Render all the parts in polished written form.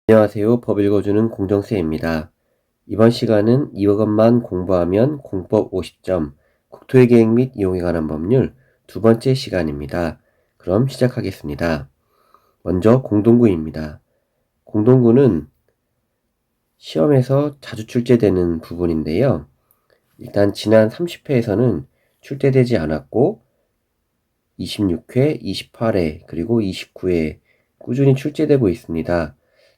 안녕하세요. 법 읽어주는 공정쌤입니다. 이번 시간은 이것만 공부하면 공법 50점, 국토의 계획 및 이용에 관한 법률 두 번째 시간입니다. 그럼 시작하겠습니다. 먼저 공동구입니다. 공동구는 시험에서 자주 출제되는 부분인데요. 일단 지난 30회에서는 출제되지 않았고 26회, 28회, 그리고 29회 꾸준히 출제되고 있습니다.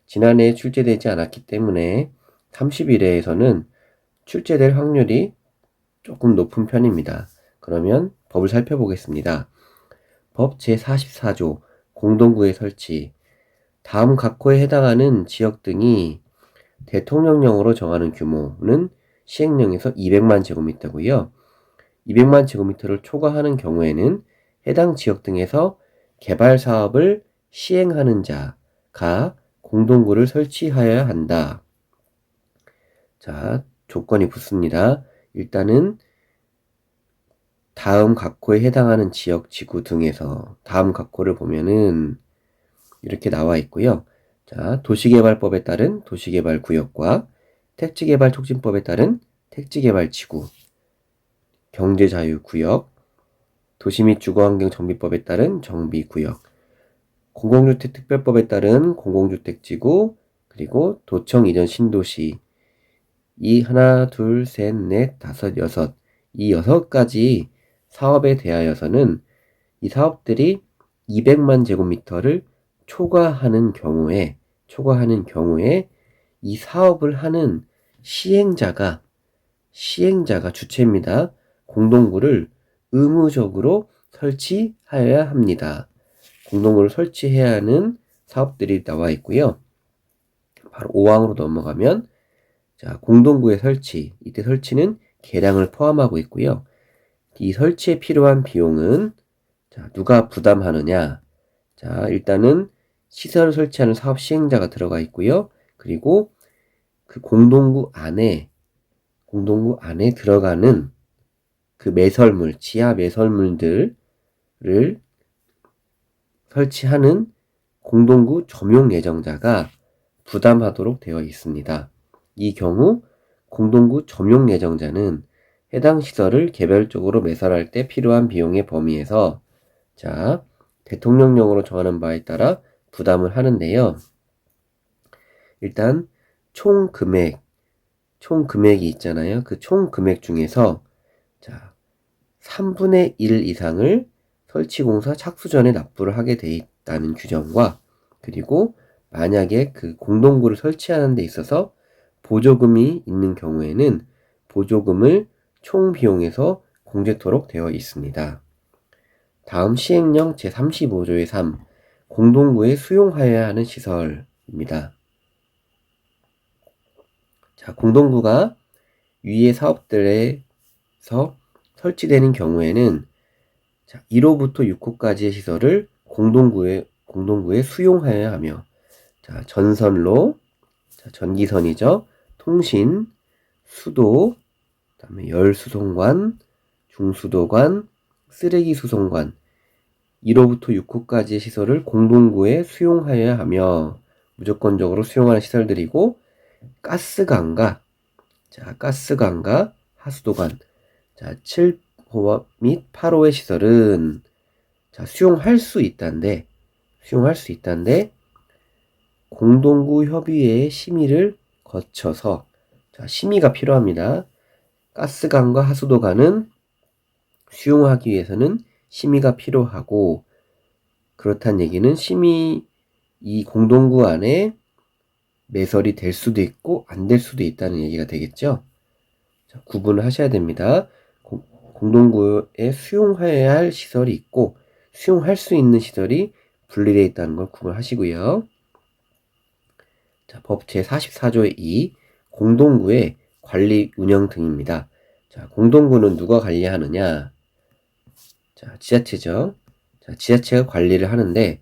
지난해 출제되지 않았기 때문에 31회에서는 출제될 확률이 조금 높은 편입니다. 그러면 법을 살펴보겠습니다. 법 제44조 공동구의 설치. 다음 각호에 해당하는 지역 등이 대통령령으로 정하는 규모는 시행령에서 200만 제곱미터고요. 200만 제곱미터를 초과하는 경우에는 해당 지역 등에서 개발 사업을 시행하는 자가 공동구를 설치하여야 한다. 자, 조건이 붙습니다. 일단은 다음 각호에 해당하는 지역, 지구 등에서 다음 각호를 보면은 이렇게 나와 있고요. 자, 도시개발법에 따른 도시개발구역과 택지개발촉진법에 따른 택지개발지구, 경제자유구역, 도시 및 주거환경정비법에 따른 정비구역, 공공주택특별법에 따른 공공주택지구, 그리고 도청 이전 신도시, 이 하나, 둘, 셋, 넷, 다섯, 여섯, 이 6가지 사업에 대하여서는 이 사업들이 200만 제곱미터를 초과하는 경우에 이 사업을 하는 시행자가 주체입니다. 공동구를 의무적으로 설치하여야 합니다. 공동구를 설치해야 하는 사업들이 나와 있고요. 바로 5항으로 넘어가면 자, 공동구의 설치. 이때 설치는 계량을 포함하고 있고요. 이 설치에 필요한 비용은 자, 누가 부담하느냐? 자, 일단은 시설을 설치하는 사업 시행자가 들어가 있고요. 그리고 그 공동구 안에 들어가는 그 매설물, 지하 매설물들을 설치하는 공동구 점용 예정자가 부담하도록 되어 있습니다. 이 경우 공동구 점용 예정자는 해당 시설을 개별적으로 매설할 때 필요한 비용의 범위에서 자, 대통령령으로 정하는 바에 따라 부담을 하는데요. 일단 총 금액이 있잖아요. 그 총 금액 중에서 자, 3분의 1 이상을 설치공사 착수 전에 납부를 하게 돼 있다는 규정과 그리고 만약에 그 공동구를 설치하는 데 있어서 보조금이 있는 경우에는 보조금을 총 비용에서 공제토록 되어 있습니다. 다음 시행령 제35조의 3 공동구에 수용하여야 하는 시설입니다. 자, 공동구가 위의 사업들에서 설치되는 경우에는 자, 1호부터 6호까지의 시설을 공동구에 수용하여야 하며 자, 전선로, 자, 전기선이죠. 통신, 수도, 그다음에 열수송관, 중수도관, 쓰레기수송관 1호부터 6호까지의 시설을 공동구에 수용하여야 하며 무조건적으로 수용하는 시설들이고 가스관과 하수도관 자, 7호 및 8호의 시설은 자, 수용할 수 있단데 공동구 협의회의 심의를 거쳐서 자, 심의가 필요합니다. 가스관과 하수도관은 수용하기 위해서는 심의가 필요하고 그렇다는 얘기는 이 공동구 안에 매설이 될 수도 있고 안 될 수도 있다는 얘기가 되겠죠. 자, 구분을 하셔야 됩니다. 공동구에 수용해야 할 시설이 있고 수용할 수 있는 시설이 분리되어 있다는 걸 구분하시고요. 자, 법 제44조의 2 공동구의 관리 운영 등입니다. 자, 공동구는 누가 관리하느냐? 자, 지자체죠. 자, 지자체가 관리를 하는데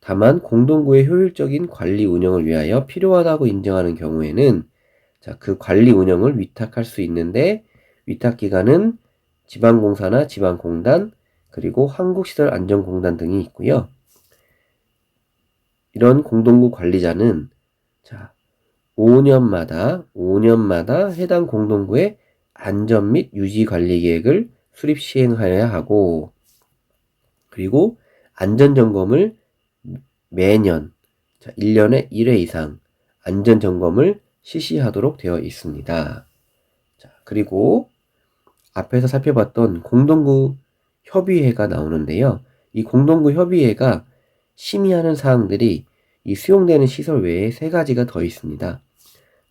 다만 공동구의 효율적인 관리 운영을 위하여 필요하다고 인정하는 경우에는 자, 그 관리 운영을 위탁할 수 있는데 위탁기관은 지방공사나 지방공단 그리고 한국시설안전공단 등이 있고요. 이런 공동구 관리자는 자, 5년마다 해당 공동구의 안전 및 유지 관리 계획을 수립 시행하여야 하고, 그리고 안전 점검을 매년 1년에 1회 이상 안전 점검을 실시하도록 되어 있습니다. 자, 그리고 앞에서 살펴봤던 공동구 협의회가 나오는데요. 이 공동구 협의회가 심의하는 사항들이 이 수용되는 시설 외에 3가지가 더 있습니다.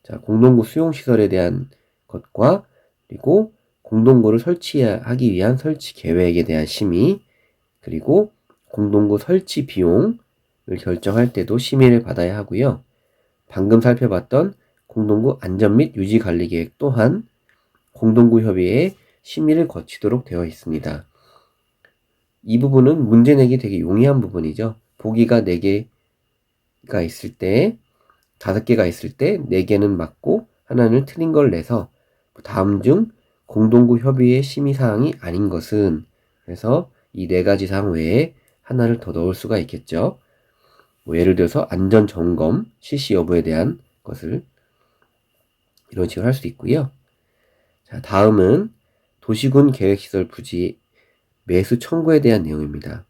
자, 공동구 수용시설에 대한 것과 그리고 공동구를 설치하기 위한 설치 계획에 대한 심의, 그리고 공동구 설치 비용을 결정할 때도 심의를 받아야 하고요. 방금 살펴봤던 공동구 안전 및 유지 관리 계획 또한 공동구 협의회의 심의를 거치도록 되어 있습니다. 이 부분은 문제 내기 되게 용이한 부분이죠. 보기가 4개가 있을 때, 5개가 있을 때 4개는 맞고 하나는 틀린 걸 내서 다음 중 공동구 협의회 심의사항이 아닌 것은, 그래서 이 4가지 사항 외에 하나를 더 넣을 수가 있겠죠. 예를 들어서 안전점검 실시 여부에 대한 것을 이런 식으로 할 수 있고요. 자, 다음은 도시군 계획시설 부지 매수 청구에 대한 내용입니다.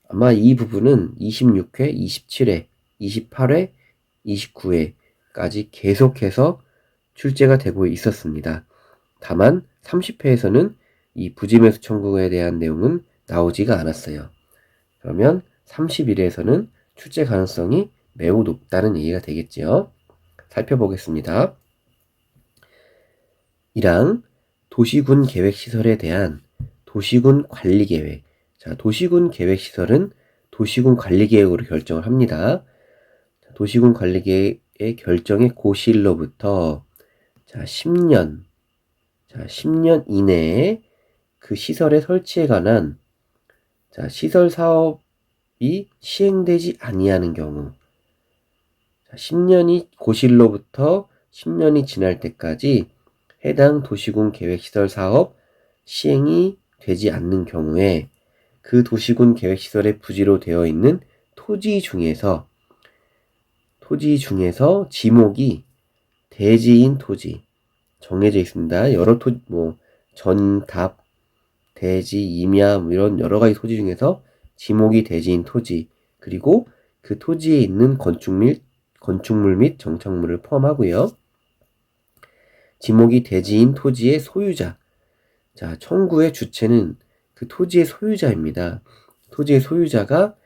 아마 이 부분은 26회, 27회, 28회, 29회까지 계속해서 출제가 되고 있었습니다. 다만 30회에서는 이 부지 매수 청구에 대한 내용은 나오지가 않았어요. 그러면 31회에서는 출제 가능성이 매우 높다는 얘기가 되겠죠. 살펴보겠습니다. 1항 도시군 계획시설에 대한 도시군 관리계획. 자, 도시군 계획시설은 도시군 관리계획으로 결정을 합니다. 도시군 관리계획의 결정의 고시일로부터 10년 이내에 그 시설의 설치에 관한 시설 사업이 시행되지 아니하는 경우, 10년이 고시일로부터 10년이 지날 때까지 해당 도시군 계획시설 사업 시행이 되지 않는 경우에 그 도시군 계획시설의 부지로 되어 있는 토지 중에서 지목이 대지인 토지 정해져 있습니다. 여러 토지, 전답, 대지, 임야 이런 여러 가지 토지 중에서 지목이 대지인 토지, 그리고 그 토지에 있는 건축물 및 정착물을 포함하고요. 지목이 대지인 토지의 소유자. 자, 청구의 주체는 그 토지의 소유자입니다. 토지의 소유자가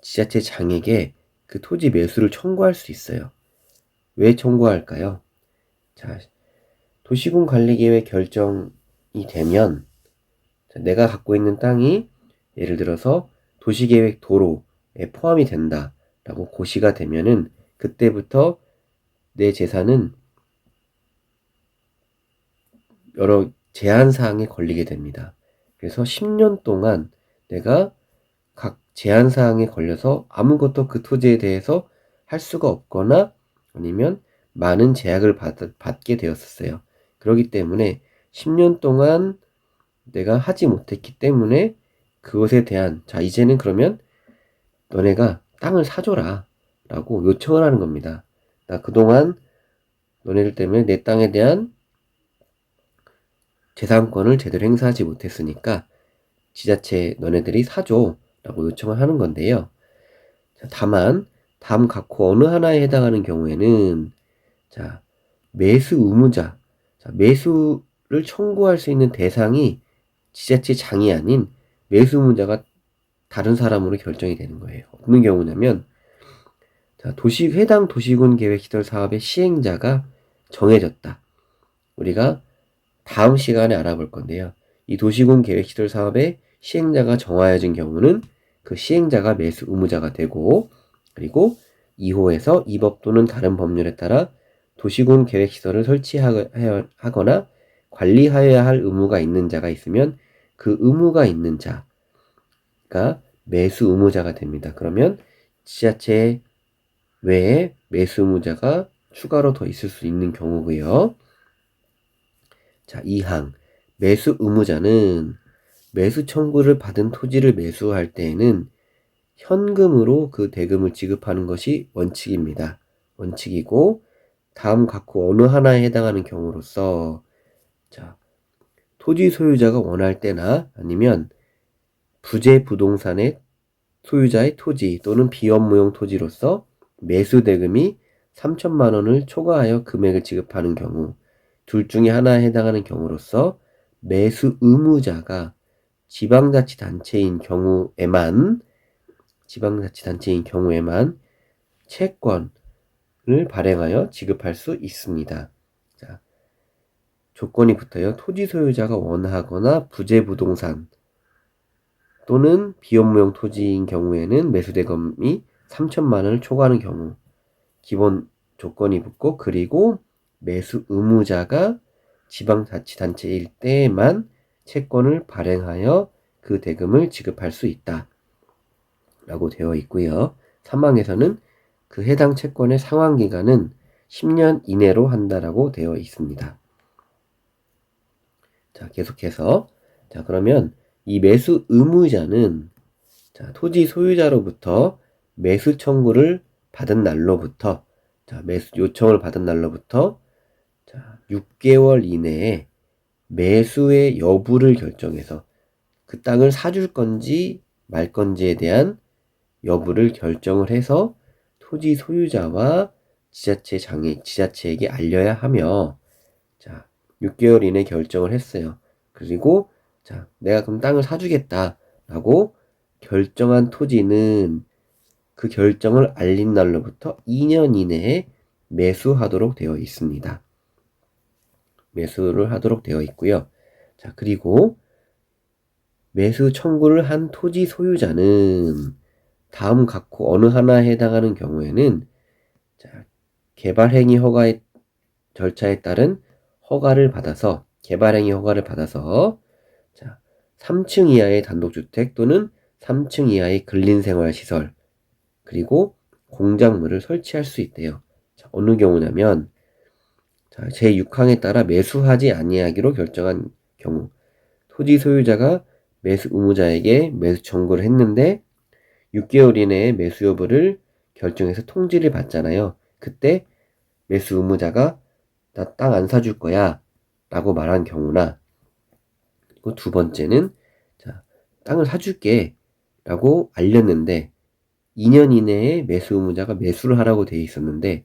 지자체 장에게 그 토지 매수를 청구할 수 있어요. 왜 청구할까요? 자, 도시군 관리계획 결정이 되면 내가 갖고 있는 땅이 예를 들어서 도시계획 도로에 포함이 된다라고 고시가 되면은 그때부터 내 재산은 여러 제한사항에 걸리게 됩니다. 그래서 10년 동안 내가 각 제한사항에 걸려서 아무것도 그 토지에 대해서 할 수가 없거나 아니면 많은 제약을 받게 되었었어요. 그렇기 때문에 10년 동안 내가 하지 못했기 때문에 그것에 대한 이제는 그러면 너네가 땅을 사줘라 라고 요청을 하는 겁니다. 나 그동안 너네들 때문에 내 땅에 대한 재산권을 제대로 행사하지 못했으니까 지자체 너네들이 사줘 라고 요청을 하는 건데요. 다만 다음 각호 어느 하나에 해당하는 경우에는 매수 의무자, 매수를 청구할 수 있는 대상이 지자체 장이 아닌 매수 의무자가 다른 사람으로 결정이 되는 거예요. 어떤 경우냐면 해당 도시군 계획시설 사업의 시행자가 정해졌다. 우리가 다음 시간에 알아볼 건데요. 이 도시군 계획시설 사업의 시행자가 정하여진 경우는 그 시행자가 매수 의무자가 되고, 그리고 2호에서 이 법 또는 다른 법률에 따라 도시군 계획시설을 설치하거나 관리하여야 할 의무가 있는 자가 있으면 그 의무가 있는 자가 매수 의무자가 됩니다. 그러면 지자체 외에 매수 의무자가 추가로 더 있을 수 있는 경우고요. 2항 매수 의무자는 매수 청구를 받은 토지를 매수할 때에는 현금으로 그 대금을 지급하는 것이 원칙입니다. 원칙이고, 다음 각 후 어느 하나에 해당하는 경우로서, 자, 토지 소유자가 원할 때나 아니면 부재 부동산의 소유자의 토지 또는 비업무용 토지로서 매수 대금이 3천만 원을 초과하여 금액을 지급하는 경우, 둘 중에 하나에 해당하는 경우로서 매수 의무자가 지방자치단체인 경우에만 채권을 발행하여 지급할 수 있습니다. 자, 조건이 붙어요. 토지 소유자가 원하거나 부재 부동산 또는 비업무용 토지인 경우에는 매수대금이 3천만 원을 초과하는 경우 기본 조건이 붙고, 그리고 매수 의무자가 지방자치단체일 때에만 채권을 발행하여 그 대금을 지급할 수 있다 라고 되어 있고요. 사망에서는 그 해당 채권의 상환기간은 10년 이내로 한다라고 되어 있습니다. 자, 계속해서, 자, 그러면 이 매수 의무자는, 자, 토지 소유자로부터 매수 청구를 받은 날로부터, 자, 매수 요청을 받은 날로부터, 자, 6개월 이내에 매수의 여부를 결정해서 그 땅을 사줄 건지 말 건지에 대한 여부를 결정을 해서 토지 소유자와 지자체에게 알려야 하며, 자, 6개월 이내 결정을 했어요. 그리고, 자, 내가 그럼 땅을 사주겠다라고 결정한 토지는 그 결정을 알린 날로부터 2년 이내에 매수하도록 되어 있습니다. 매수를 하도록 되어 있고요. 자, 그리고 매수 청구를 한 토지 소유자는 다음 각 후 어느 하나에 해당하는 경우에는, 자, 개발행위 허가의 절차에 따른 개발행위 허가를 받아서, 자, 3층 이하의 단독주택 또는 3층 이하의 근린생활시설, 그리고 공작물을 설치할 수 있대요. 자, 어느 경우냐면, 자, 제6항에 따라 매수하지 아니하기로 결정한 경우, 토지 소유자가 매수 의무자에게 매수 청구를 했는데 6개월 이내에 매수 여부를 결정해서 통지를 받잖아요. 그때 매수 의무자가 나 땅 안 사줄 거야 라고 말한 경우나, 그리고 두 번째는, 자, 땅을 사줄게 라고 알렸는데 2년 이내에 매수 의무자가 매수를 하라고 되어 있었는데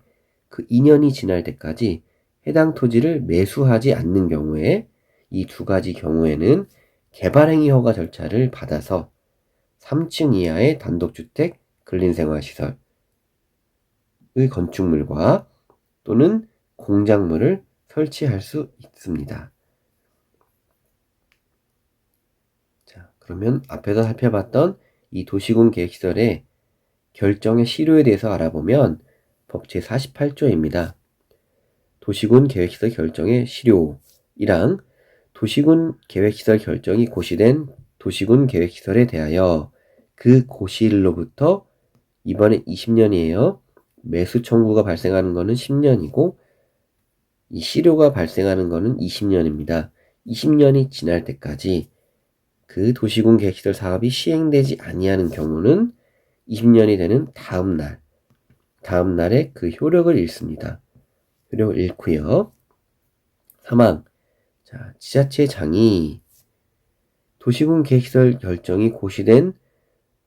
그 2년이 지날 때까지 해당 토지를 매수하지 않는 경우에, 이 두 가지 경우에는 개발행위 허가 절차를 받아서 3층 이하의 단독주택, 근린생활시설의 건축물과 또는 공작물을 설치할 수 있습니다. 자, 그러면 앞에서 살펴봤던 이 도시군 계획시설의 결정의 실효에 대해서 알아보면 법 제48조입니다. 도시군 계획시설 결정의 실효이랑 도시군 계획시설 결정이 고시된 도시군 계획시설에 대하여 그 고시일로부터, 이번에 20년이에요. 매수 청구가 발생하는 거는 10년이고 이 실효가 발생하는 거는 20년입니다. 20년이 지날 때까지 그 도시군 계획시설 사업이 시행되지 아니하는 경우는 20년이 되는 다음 날에 그 효력을 잃습니다. 효력을 잃고요. 사망. 자, 지자체장이 도시군 계획시설 결정이 고시된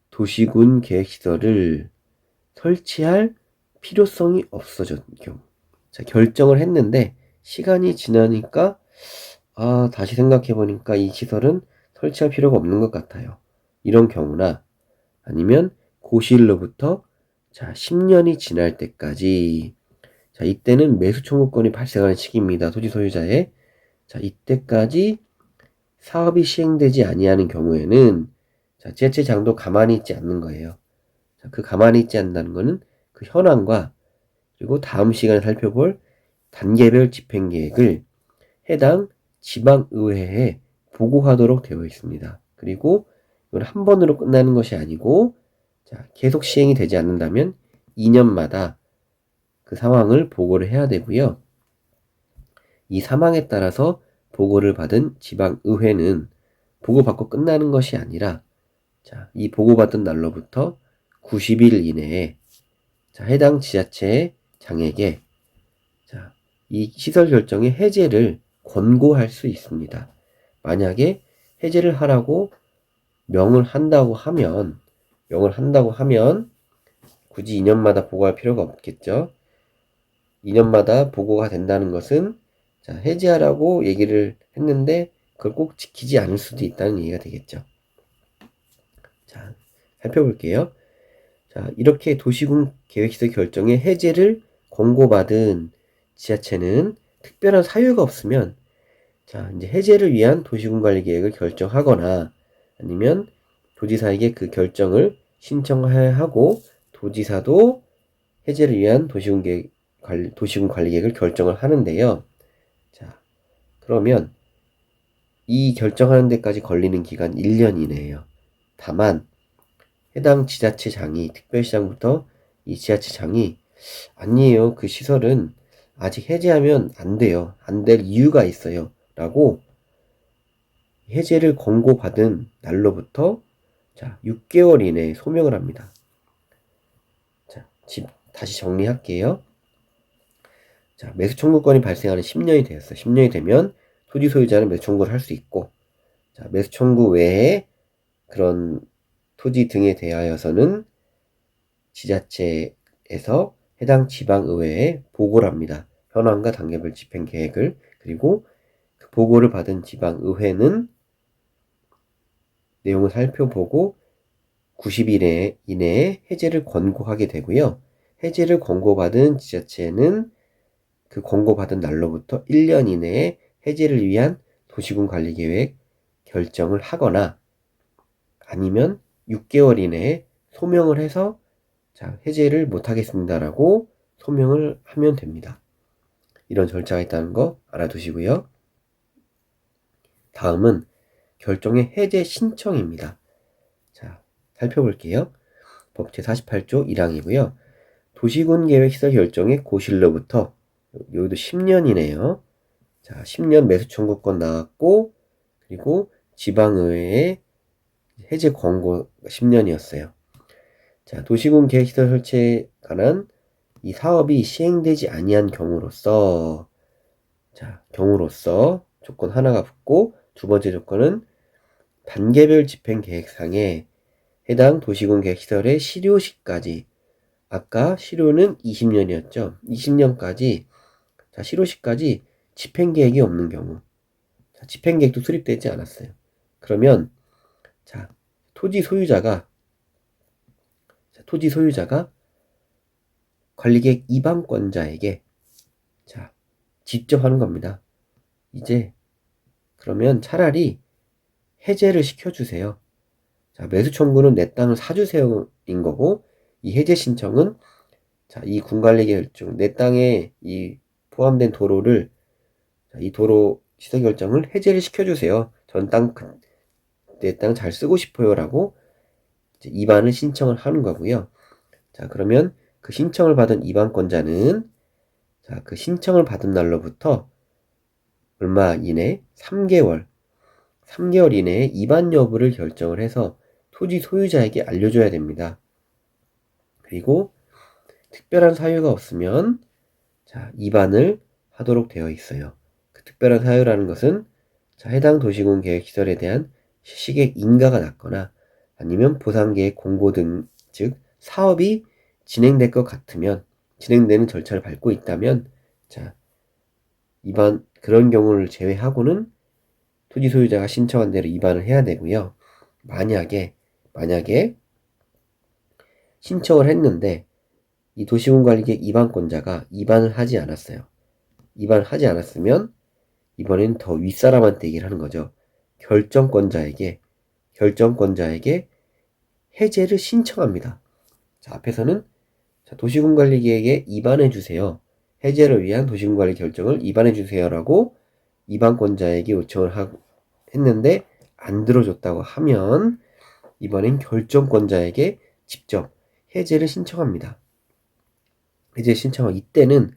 도시군 계획시설을 설치할 필요성이 없어진 경우. 자, 결정을 했는데 시간이 지나니까 다시 생각해보니까 이 시설은 설치할 필요가 없는 것 같아요. 이런 경우나, 아니면 고시일로부터, 자, 10년이 지날 때까지, 자, 이때는 매수 청구권이 발생하는 시기입니다. 토지 소유자의. 자, 이때까지 사업이 시행되지 아니하는 경우에는, 자, 지자체장도 가만히 있지 않는 거예요. 자, 그 가만히 있지 않는다는 거는 그 현황과, 그리고 다음 시간에 살펴볼 단계별 집행계획을 해당 지방의회에 보고하도록 되어 있습니다. 그리고 이건 한 번으로 끝나는 것이 아니고, 자, 계속 시행이 되지 않는다면 2년마다 그 상황을 보고를 해야 되고요. 이 사망에 따라서 보고를 받은 지방의회는 보고받고 끝나는 것이 아니라, 자, 이 보고받은 날로부터 90일 이내에, 자, 해당 지자체의 지자체장에게 자, 이 시설 결정의 해제를 권고할 수 있습니다. 만약에 해제를 하라고 명을 한다고 하면 굳이 2년마다 보고할 필요가 없겠죠. 2년마다 보고가 된다는 것은 자, 해제하라고 얘기를 했는데 그걸 꼭 지키지 않을 수도 있다는 얘기가 되겠죠. 자, 살펴볼게요. 자, 이렇게 도시군 계획시설 결정의 해제를 권고받은 지자체는 특별한 사유가 없으면 자, 이제 해제를 위한 도시군 관리 계획을 결정하거나 아니면 도지사에게 그 결정을 신청해야 하고 도지사도 해제를 위한 도시군 관리 계획을 결정을 하는데요. 자, 그러면 이 결정하는 데까지 걸리는 기간 1년 이내예요. 다만 해당 지자체장이 특별시장부터 이 지자체장이 아니에요. 그 시설은 아직 해제하면 안 돼요. 안 될 이유가 있어요. 라고 해제를 권고받은 날로부터 자, 6개월 이내에 소명을 합니다. 자, 다시 정리할게요. 자, 매수 청구권이 발생하는 10년이 되었어요. 10년이 되면 토지 소유자는 매수 청구를 할 수 있고, 자, 매수 청구 외에 그런 토지 등에 대하여서는 지자체에서 해당 지방의회에 보고를 합니다. 현황과 단계별 집행 계획을. 그리고 그 보고를 받은 지방의회는 내용을 살펴보고 90일 이내에 해제를 권고하게 되고요. 해제를 권고받은 지자체는 그 권고받은 날로부터 1년 이내에 해제를 위한 도시군 관리계획 결정을 하거나 아니면 6개월 이내에 소명을 해서 자, 해제를 못하겠습니다라고 소명을 하면 됩니다. 이런 절차가 있다는 거 알아두시고요. 다음은 결정의 해제 신청입니다. 자, 살펴볼게요. 법 제48조 1항이고요. 도시군 계획시설 결정의 고실로부터 여기도 10년이네요. 자, 10년 매수 청구권 나왔고 그리고 지방의회에 해제 권고 10년이었어요. 자, 도시군 계획시설 설치에 관한 이 사업이 시행되지 아니한 경우로서 조건 하나가 붙고 두 번째 조건은 단계별 집행 계획상에 해당 도시군 계획시설의 실효 시까지 아까 실효는 20년이었죠. 20년까지 자, 실효 시까지 집행 계획이 없는 경우 자, 집행 계획도 수립되지 않았어요. 그러면 자, 토지 소유자가 관리계획 이반권자에게 자, 직접 하는 겁니다. 이제 그러면 차라리 해제를 시켜주세요. 자, 매수 청구는 내 땅을 사주세요인 거고 이 해제 신청은 자, 이 군관리계획 중 내 땅에 이 포함된 도로를 자, 이 도로 시설 결정을 해제를 시켜주세요. 전 땅 내 땅 잘 쓰고 싶어요라고 이반을 신청을 하는 거고요. 자, 그러면 그 신청을 받은 이반권자는 자, 그 신청을 받은 날로부터 얼마 이내 3개월 이내에 이반 여부를 결정을 해서 토지 소유자에게 알려줘야 됩니다. 그리고 특별한 사유가 없으면 자, 이반을 하도록 되어 있어요. 그 특별한 사유라는 것은 자, 해당 도시군 계획시설에 대한 실시계획 인가가 났거나 아니면 보상계획 공고 등 즉 사업이 진행될 것 같으면 진행되는 절차를 밟고 있다면 자, 이반 그런 경우를 제외하고는 토지 소유자가 신청한 대로 이반을 해야 되고요. 만약에 신청을 했는데 이 도시군 관리계획 이반권자가 이반을 하지 않았어요. 이반을 하지 않았으면 이번엔 더 윗사람한테 얘기를 하는 거죠. 결정권자에게 해제를 신청합니다. 자, 앞에서는 자, 도시군 관리 계획에 이반해 주세요. 해제를 위한 도시군 관리 결정을 이반해 주세요라고 이반권자에게 요청을 했는데 안 들어줬다고 하면 이번엔 결정권자에게 직접 해제를 신청합니다. 해제 신청을 이때는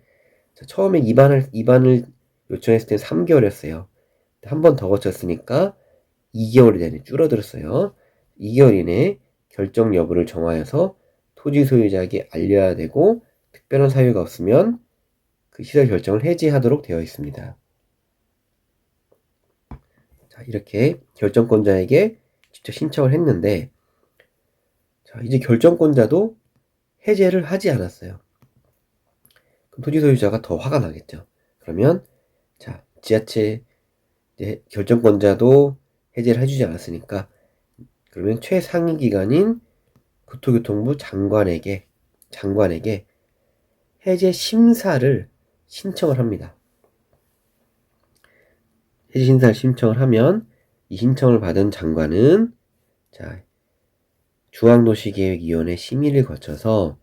자, 처음에 이반을 요청했을 때 3개월이었어요. 한 번 더 거쳤으니까 2개월이 되네. 줄어들었어요. 2개월 이내에 결정 여부를 정하여서 토지 소유자에게 알려야 되고 특별한 사유가 없으면 그 시설 결정을 해지하도록 되어 있습니다. 자, 이렇게 결정권자에게 직접 신청을 했는데, 자, 이제 결정권자도 해제를 하지 않았어요. 그럼 토지 소유자가 더 화가 나겠죠. 그러면 자, 지자체 이제 결정권자도 해제를 해주지 않았으니까, 그러면 최상위 기관인 국토교통부 장관에게 해제 심사를 신청을 합니다. 해제 심사를 신청을 하면 이 신청을 받은 장관은 자, 중앙도시계획위원회 심의를 거쳐서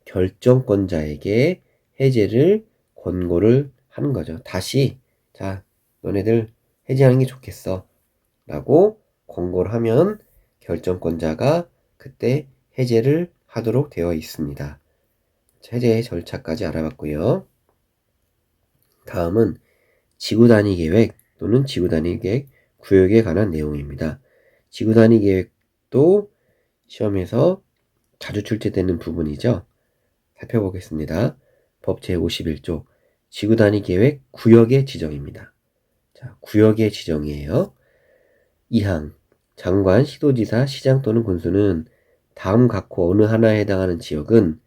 결정권자에게 해제를 권고를 하는 거죠. 다시 자, 너네들 해제하는 게 좋겠어 라고 권고를 하면 결정권자가 그때 해제를 하도록 되어 있습니다. 해제 절차까지 알아봤고요. 다음은 지구단위 계획 또는 지구단위 계획 구역에 관한 내용입니다. 지구단위 계획도 시험에서 자주 출제되는 부분이죠. 살펴보겠습니다. 법 제51조 지구단위 계획 구역의 지정입니다. 자, 구역의 지정이에요. 2항 장관, 시도지사, 시장 또는 군수는 다음 각호 어느 하나에 해당하는 지역은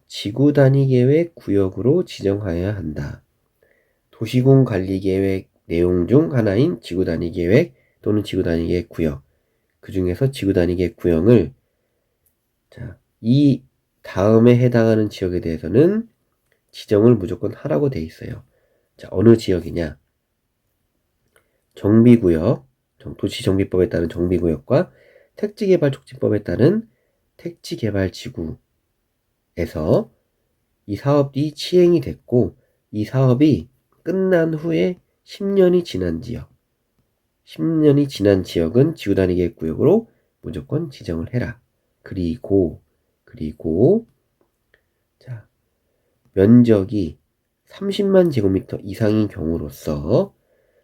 지구단위계획 구역으로 지정하여야 한다. 도시공관리계획 내용 중 하나인 지구단위계획 또는 지구단위계획 구역, 그 중에서 지구단위계획 구역을 자, 이 다음에 해당하는 지역에 대해서는 지정을 무조건 하라고 돼 있어요. 자, 어느 지역이냐? 정비구역, 도시정비법에 따른 정비구역과 택지개발촉진법에 따른 택지개발지구에서 이 사업이 시행이 됐고 이 사업이 끝난 후에 10년이 지난 지역은 지구단위계획구역으로 무조건 지정을 해라. 그리고 자, 면적이 30만 제곱미터 이상인 경우로서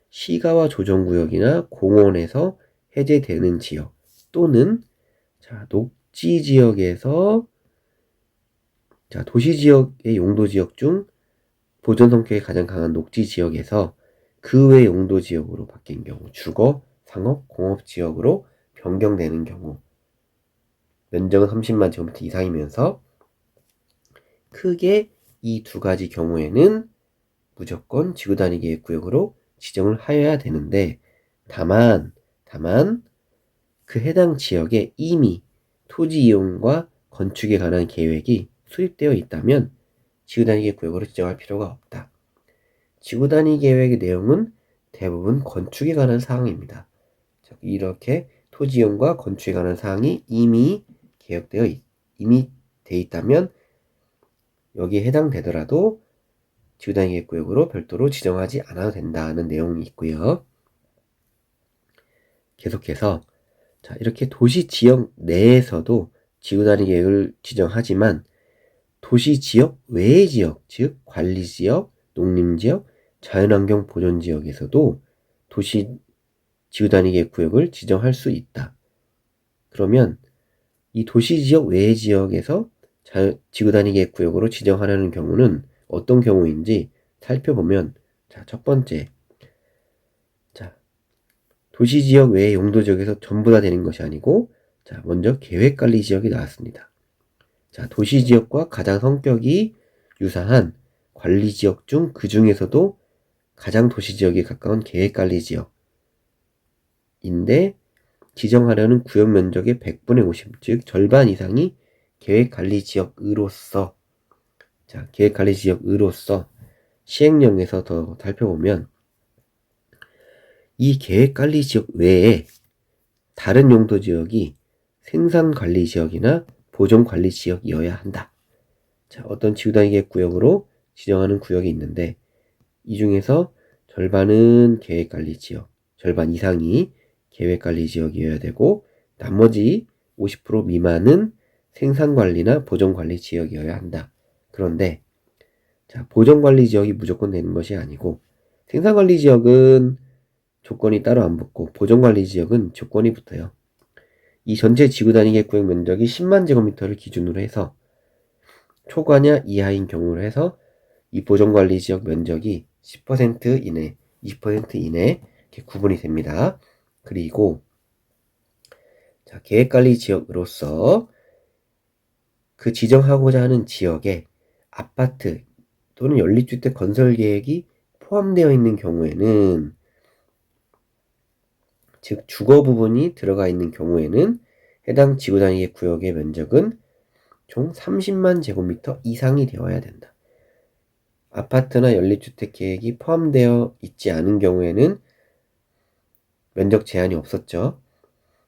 시가와 조정구역이나 공원에서 해제되는 지역 또는 자, 녹지지역에서 자, 도시지역의 용도지역 중 보존 성격이 가장 강한 녹지지역에서 그 외 용도지역으로 바뀐 경우, 주거, 상업, 공업지역으로 변경되는 경우, 면적은 30만 제곱미터 이상이면서 크게 이 두 가지 경우에는 무조건 지구단위계획구역으로 지정을 하여야 되는데, 다만 그 해당 지역에 이미 토지 이용과 건축에 관한 계획이 수립되어 있다면 지구단위계획구역으로 지정할 필요가 없다. 지구단위계획의 내용은 대부분 건축에 관한 사항입니다. 이렇게 토지 이용과 건축에 관한 사항이 이미 이미 돼 있다면 여기에 해당되더라도 지구단위계획구역으로 별도로 지정하지 않아도 된다는 내용이 있고요. 계속해서 자, 이렇게 도시지역 내에서도 지구단위계획을 지정하지만 도시지역 외의 지역, 즉 관리지역, 농림지역, 자연환경 보존지역에서도 지구단위계획구역을 지정할 수 있다. 그러면 이 도시지역 외의 지역에서 지구단위계획구역으로 지정하려는 경우는 어떤 경우인지 살펴보면, 자, 첫 번째, 자, 도시지역 외의 용도지역에서 전부 다 되는 것이 아니고, 자, 먼저 계획관리지역이 나왔습니다. 자, 도시지역과 가장 성격이 유사한 관리지역 중 그 중에서도 가장 도시지역에 가까운 계획관리지역인데 지정하려는 구역 면적의 100분의 50, 즉 절반 이상이 계획관리지역으로서, 자, 계획관리지역으로서 시행령에서 더 살펴보면 이 계획관리지역 외에 다른 용도지역이 생산관리지역이나 보존관리지역이어야 한다. 자, 어떤 지구단위계획구역으로 지정하는 구역이 있는데 이 중에서 절반은 계획관리지역, 절반 이상이 계획관리지역이어야 되고 나머지 50% 미만은 생산관리나 보존관리지역이어야 한다. 그런데 자, 보존관리지역이 무조건 되는 것이 아니고 생산관리지역은 조건이 따로 안 붙고 보존관리지역은 조건이 붙어요. 이 전체 지구단위계획구역 면적이 10만 제곱미터를 기준으로 해서 초과냐 이하인 경우로 해서 이 보존관리지역 면적이 10% 이내, 20% 이내 이렇게 구분이 됩니다. 그리고 자, 계획관리지역으로서 그 지정하고자 하는 지역에 아파트 또는 연립주택 건설 계획이 포함되어 있는 경우에는, 즉 주거 부분이 들어가 있는 경우에는 해당 지구단위의 구역의 면적은 총 30만 제곱미터 이상이 되어야 된다. 아파트나 연립주택 계획이 포함되어 있지 않은 경우에는 면적 제한이 없었죠.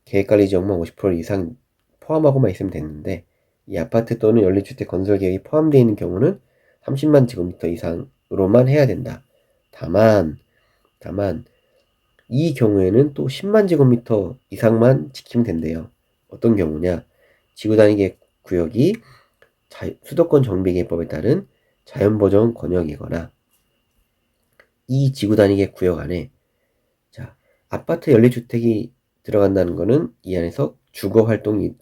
계획관리지역만 50% 이상 포함하고만 있으면 됐는데, 이 아파트 또는 연립주택 건설 계획이 포함되어 있는 경우는 30만 제곱미터 이상으로만 해야 된다. 다만 이 경우에는 또 10만 제곱미터 이상만 지키면 된대요. 어떤 경우냐? 지구단위 구역이 수도권 정비계획법에 따른 자연보전 권역이거나 이 지구단위 구역 안에 아파트 연립주택이 들어간다는 것은 이 안에서 주거 활동이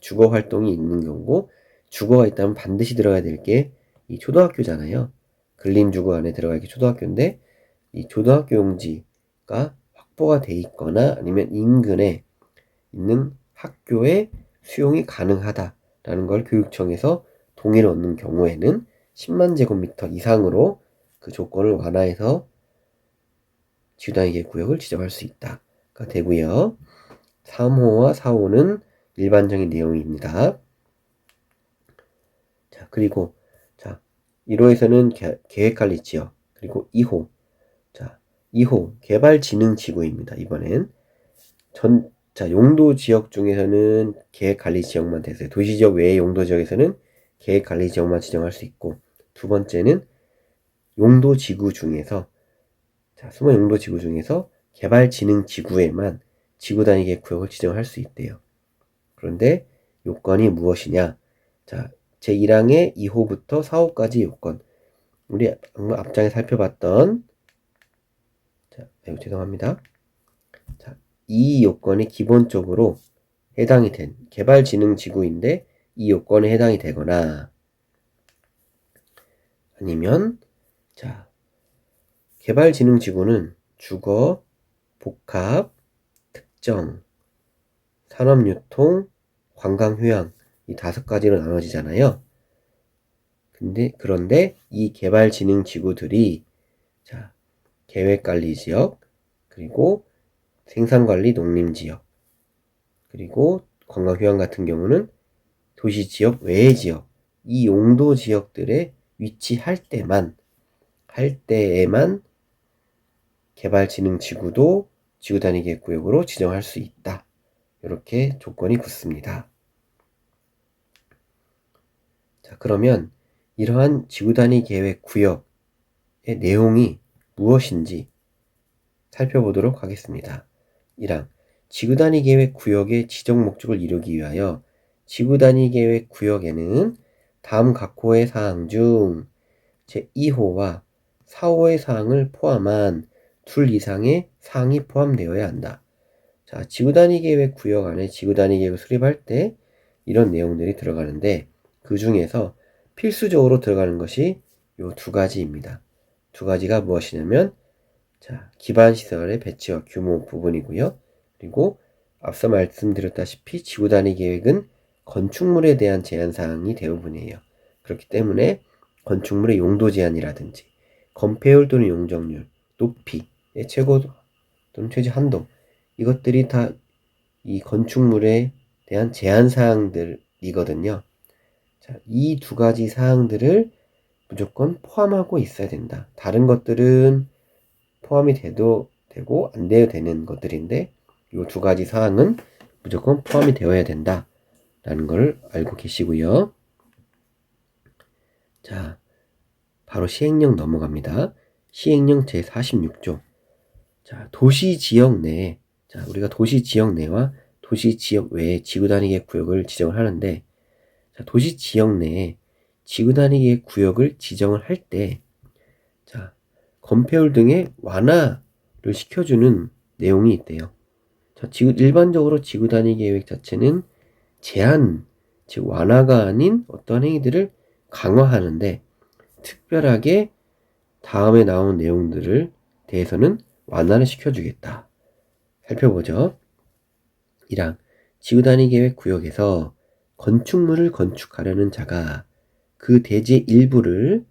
있는 경우고, 주거가 있다면 반드시 들어가야 될 게 이 초등학교잖아요. 근린주거 안에 들어갈 게 초등학교인데, 이 초등학교 용지가 확보가 돼 있거나 아니면 인근에 있는 학교에 수용이 가능하다라는 걸 교육청에서 동의를 얻는 경우에는 10만 제곱미터 이상으로 그 조건을 완화해서 지구단위 구역을 지정할 수 있다. 되고요. 3호와 4호는 일반적인 내용입니다. 자, 그리고 1호에서는 계획관리지역, 그리고 2호. 2호 개발진흥지구입니다. 이번엔 용도지역 중에서는 계획관리지역만 됐어요. 도시지역 외의 용도지역에서는 계획관리지역만 지정할 수 있고, 두 번째는 용도지구 중에서 숨은 용도지구 중에서 개발진흥지구에만 지구단위 구역을 지정할 수 있대요. 그런데 요건이 무엇이냐? 제1항의 2호부터 4호까지 요건. 우리 앞장에 살펴봤던, 죄송합니다. 이 요건이 기본적으로 해당이 된 개발진흥지구인데 이 요건에 해당이 되거나, 아니면 개발진흥지구는 주거, 복합, 특정, 산업유통, 관광휴양 이 5가지로 나눠지잖아요. 그런데 이 개발진흥지구들이 계획관리지역, 그리고 생산관리 농림지역, 그리고 관광휴양 같은 경우는 도시지역 외의 지역, 이 용도지역들에 위치할 때에만 개발진흥지구도 지구단위 구역으로 지정할 수 있다. 이렇게 조건이 붙습니다. 그러면 이러한 지구단위 계획 구역의 내용이 무엇인지 살펴보도록 하겠습니다. 1항 지구단위 계획 구역의 지정 목적을 이루기 위하여 지구단위 계획 구역에는 다음 각 호의 사항 중 제2호와 4호의 사항을 포함한 둘 이상의 사항이 포함되어야 한다. 지구단위 계획 구역 안에 지구단위 계획을 수립할 때 이런 내용들이 들어가는데, 그 중에서 필수적으로 들어가는 것이 이 2가지입니다. 2가지가 무엇이냐면 기반시설의 배치와 규모 부분이고요. 그리고 앞서 말씀드렸다시피 지구단위 계획은 건축물에 대한 제한사항이 대부분이에요. 그렇기 때문에 건축물의 용도 제한이라든지 건폐율 또는 용적률, 높이의 최고 또는 최저 한도, 이것들이 다 이 건축물에 대한 제한사항들이거든요. 이 2가지 사항들을 무조건 포함하고 있어야 된다. 다른 것들은 포함이 돼도 되고 안 돼도 되는 것들인데 이 2가지 사항은 무조건 포함이 되어야 된다 라는 걸 알고 계시고요. 바로 시행령 넘어갑니다. 시행령 제46조. 도시지역 내에, 우리가 도시지역 내와 도시지역 외에 지구단위 구역을 지정을 하는데, 도시지역 내에 지구단위 구역을 지정을 할 때 건폐율 등의 완화를 시켜주는 내용이 있대요. 일반적으로 지구단위 계획 자체는 제한, 즉 완화가 아닌 어떤 행위들을 강화하는데 특별하게 다음에 나온 내용들을 대해서는 완화를 시켜주겠다. 살펴보죠. 1항 지구단위 계획 구역에서 건축물을 건축하려는 자가 그 대지의 일부를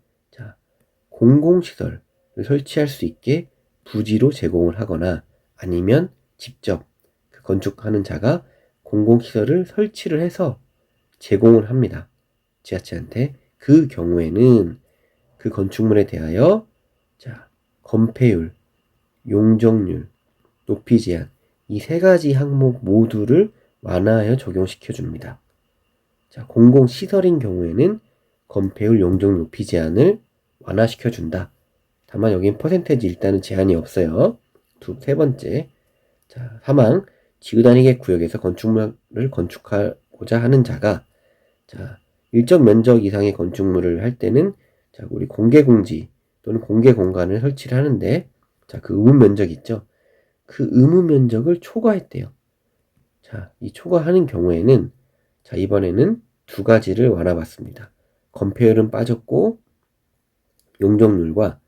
공공시설을 설치할 수 있게 부지로 제공을 하거나 아니면 직접 그 건축하는 자가 공공시설을 설치를 해서 제공을 합니다. 지자체한테. 그 경우에는 그 건축물에 대하여 건폐율, 용적률, 높이 제한 이 세 가지 항목 모두를 완화하여 적용시켜 줍니다. 공공시설인 경우에는 건폐율, 용적률, 높이 제한을 완화시켜 준다. 다만 여긴 퍼센테이지 일단은 제한이 없어요. 세 번째. 3항 지구단위계 구역에서 건축물을 건축하고자 하는 자가 일정 면적 이상의 건축물을 할 때는 우리 공개공지 또는 공개공간을 설치를 하는데 그 의무 면적 있죠. 그 의무 면적을 초과했대요. 이 초과하는 경우에는 이번에는 두 가지를 완화받습니다. 건폐율은 빠졌고 용적률과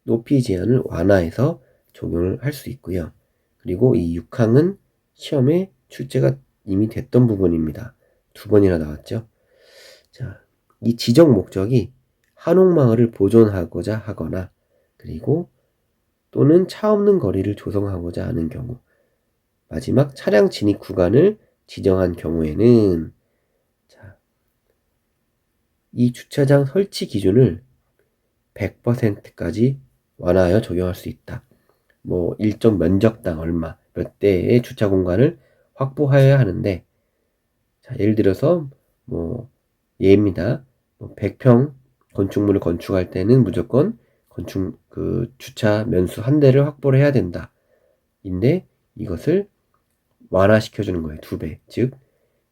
높이 제한을 완화해서 적용을 할 수 있고요. 그리고 이 6항은 시험에 출제가 이미 됐던 부분입니다. 2번이나 나왔죠. 이 지적 목적이 한옥마을을 보존하고자 하거나 그리고 또는 차 없는 거리를 조성하고자 하는 경우, 마지막 차량 진입 구간을 지정한 경우에는 이 주차장 설치 기준을 100%까지 완화하여 적용할 수 있다. 일정 면적당 얼마, 몇 대의 주차 공간을 확보하여야 하는데, 예를 들어서 예입니다. 100평 건축물을 건축할 때는 무조건 주차 면수 한 대를 확보를 해야 된다. 인데 이것을 완화시켜주는 거예요. 2배. 즉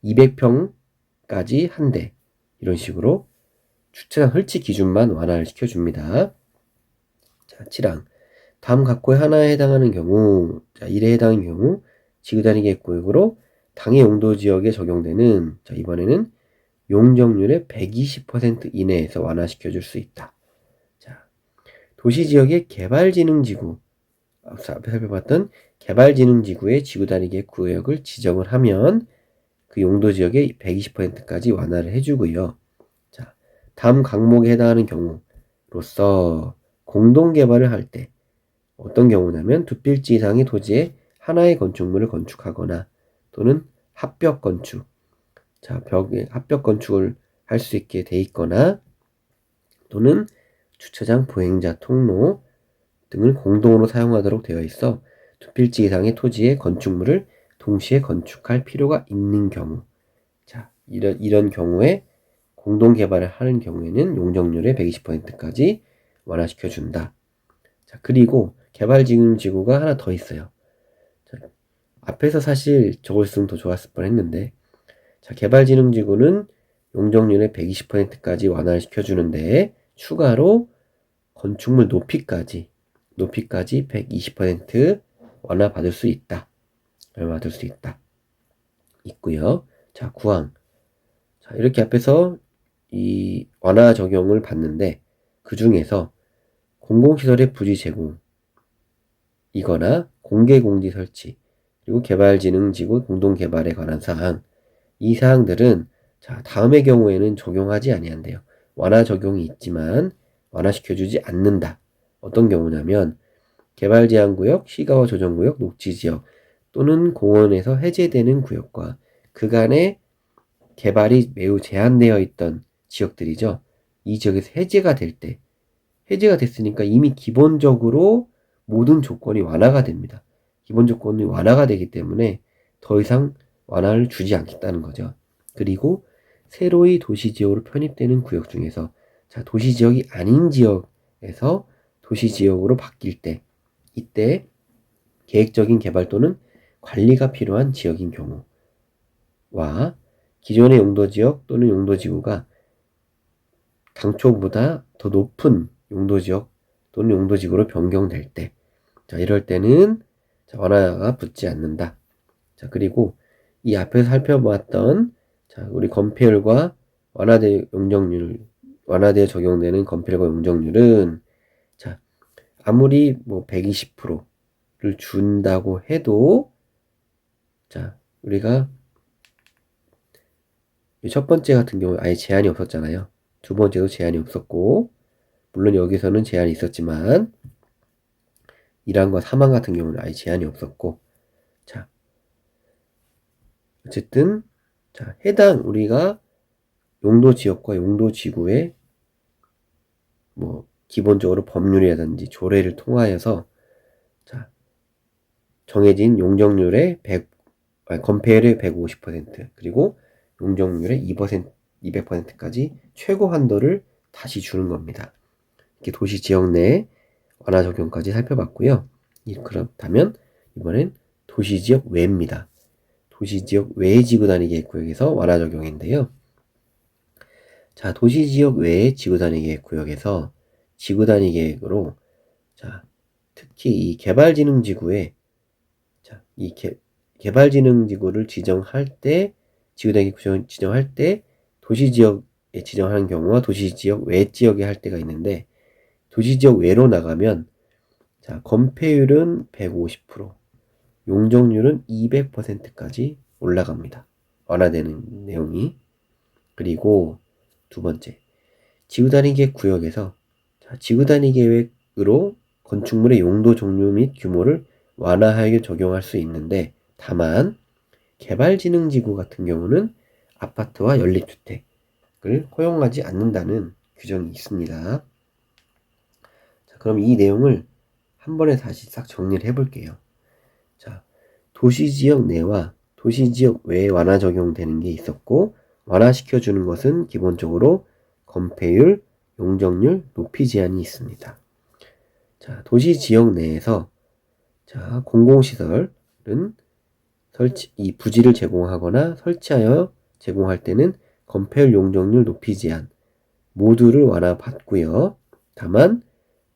200평까지 한 대. 이런 식으로 주차장 설치 기준만 완화를 시켜줍니다. 7항 다음 각호의 하나에 해당하는 경우 1에 해당하는 경우 지구단위 계획구역으로 당해 용도 지역에 적용되는 이번에는 용적률의 120% 이내에서 완화시켜줄 수 있다. 도시지역의 개발진흥지구 앞에 살펴봤던 개발진흥지구의 지구단위 계획구역을 지정을 하면 그 용도지역의 120%까지 완화를 해주고요. 다음 항목에 해당하는 경우로서 공동개발을 할 때 어떤 경우냐면 두 필지 이상의 토지에 하나의 건축물을 건축하거나 또는 합벽 건축, 벽에 합벽 건축을 할 수 있게 돼 있거나 또는 주차장, 보행자, 통로 등을 공동으로 사용하도록 되어 있어 두 필지 이상의 토지에 건축물을 동시에 건축할 필요가 있는 경우, 이런 경우에 공동 개발을 하는 경우에는 용적률의 120%까지 완화시켜 준다. 그리고 개발진흥지구가 하나 더 있어요. 앞에서 사실 적었으면 더 좋았을 뻔했는데, 개발진흥지구는 용적률의 120%까지 완화를 시켜주는데 추가로 건축물 높이까지 120% 완화 받을 수 있다. 있고요. 9항. 이렇게 앞에서 이 완화 적용을 받는데 그 중에서 공공시설의 부지 제공이거나 공개공지 설치 그리고 개발진흥지구 공동개발에 관한 사항, 이 사항들은 다음의 경우에는 적용하지 아니한대요. 완화 적용이 있지만 완화시켜주지 않는다. 어떤 경우냐면 개발제한구역, 시가와 조정구역, 녹지지역 또는 공원에서 해제되는 구역과 그간의 개발이 매우 제한되어 있던 지역들이죠. 이 지역에서 해제가 됐으니까 이미 기본적으로 모든 조건이 완화가 됩니다. 기본 조건이 완화가 되기 때문에 더 이상 완화를 주지 않겠다는 거죠. 그리고 새로이 도시지역으로 편입되는 구역 중에서 도시지역이 아닌 지역에서 도시지역으로 바뀔 때 이때 계획적인 개발 또는 관리가 필요한 지역인 경우와 기존의 용도지역 또는 용도지구가 당초보다 더 높은 용도지역 또는 용도지구로 변경될 때 이럴 때는 완화가 붙지 않는다. 그리고 이 앞에서 살펴봤던 우리 건폐율과 완화된 용적률 완화되어 적용되는 건폐율과 용적률은 자, 아무리 뭐 120%를 준다고 해도 자, 우리가 첫 번째 같은 경우 아예 제한이 없었잖아요. 두 번째도 제한이 없었고, 물론 여기서는 제한이 있었지만 1항과 3항 같은 경우는 아예 제한이 없었고, 자, 어쨌든 자, 해당 우리가 용도 지역과 용도 지구의 뭐 기본적으로 법률이라든지 조례를 통하여서 자, 정해진 용적률의 건폐율의 150% 그리고 용적률의 200%까지 최고 한도를 다시 주는 겁니다. 이렇게 도시 지역 내 완화 적용까지 살펴봤고요. 그렇다면 이번엔 도시 지역 외입니다. 도시 지역 외의 지구 단위 계획 구역에서 완화 적용인데요. 자, 도시 지역 외의 지구 단위 계획 구역에서 지구 단위 계획으로 자, 특히 이 개발지능지구에 자, 이 개발지능지구를 지정할 때 지구 단위 구역 지정할 때 도시 지역에 지정하는 경우와 도시 지역 외 지역에 할 때가 있는데 도시 지역 외로 나가면 자, 건폐율은 150%, 용적률은 200%까지 올라갑니다. 완화되는 내용이. 그리고 두 번째, 지구단위 계획 구역에서 자, 지구단위 계획으로 건축물의 용도 종류 및 규모를 완화하여 적용할 수 있는데 다만 개발지능지구 같은 경우는 아파트와 연립주택을 허용하지 않는다는 규정이 있습니다. 자, 그럼 이 내용을 한 번에 다시 싹 정리를 해볼게요. 자, 도시지역 내와 도시지역 외에 완화 적용되는 게 있었고 완화시켜주는 것은 기본적으로 건폐율, 용적률, 높이 제한이 있습니다. 자, 도시지역 내에서 자, 공공시설은 이 부지를 제공하거나 설치하여 제공할 때는 건폐율, 용적률, 높이 제한 모두를 완화받고요. 다만